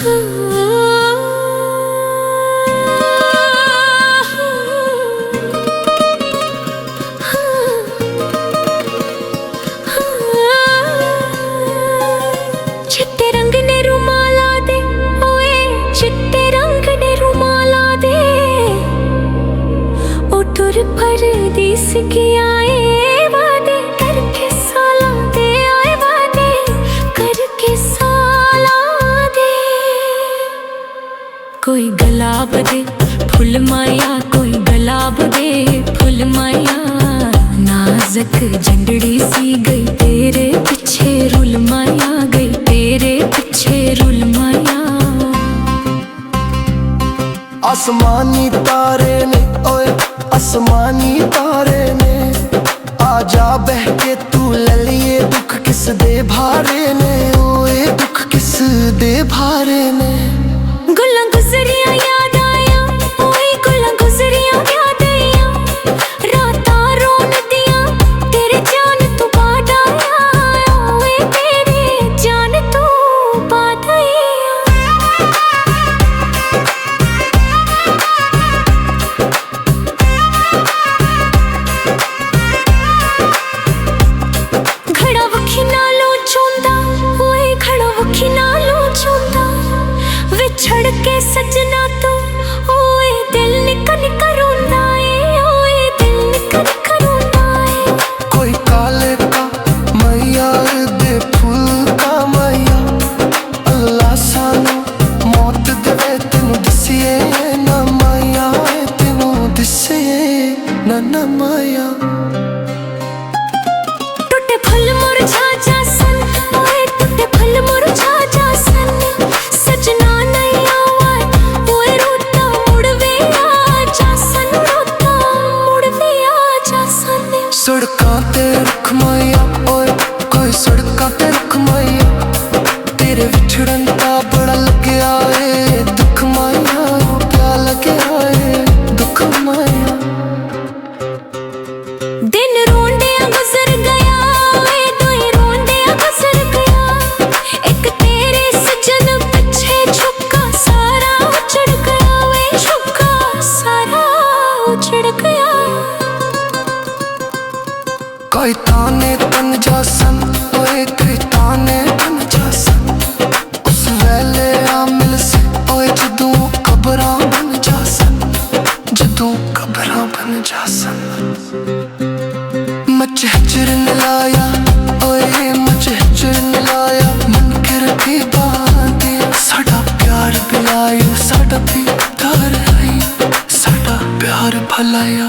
चिट्टे रंग ने रुमाला दे, ओए चिट्टे रंग ने रुमाला दे, ओ टुर परदेस के आए वादे करके साला दे, आए वादे करके साला दे। कोई गुलाब दे फुल माया, कोई गुलाब दे फुल माया, नाज़क जंडड़ी सी गई तेरे पीछे रुल माया, गई तेरे पीछे रुल माया। आसमानी तारे ने, ओए आसमानी तारे ने, आजा बह के तू ले लिए दुख किस दे भारे ने, ओए दुख किस दे भारे ने। गुल्लां गुजरियां याद आया, ओए गुल्लां गुजरियां याद आया, रातां रोन दियां तेरे जान तू बाद आया, ओए तेरे जान तू बाद आया। घड़ा वखी नालों चोंदा, ओए घड़ा वखी नालों चोंदा, विछड़ के सजना तो ओए दिल निका निका रोंदा है, ओए दिल निका निका रोंदा है। कोई काले का मैया दे फूल का मैया, अल्लाह सानू मौत देवे तेनू दसिए ना मैया, तेनू दसिए ना मैया। टुटे फल मुरझा जासन, ओए टुटे फल मुरझा जासन, सजना नहीं आवा ओए रोता मुड़ वे आ जासन, रोता मुड़ वे आ जासन। सड़कां ते रुख मैया, ओए कोई सड़कां ते रुख मैया, तेरे विछड़न दा बड़ा लग्या ए दुख मैया, क्या लग्या ए दुख मैया। दिन रोंदियां गुजर गया, ओए दोई रोंदियां गुजर गया, एक तेरे सजन पिछे झुका सारा उजड़ गया, वे झुका सारा उजड़ गया। कोई ताने तन जासन, ओए कोई ताने तन जासन, उस वेले आ मिल से ओए जदों कबरां बन जासन, जदों कबरां बन जासन। मच हिजरन लाया, ओए मच हिजरन लाया, मन के रखी बातें साडा प्यार बिलाया, साडा भी प्यार है, साडा प्यार भलाया।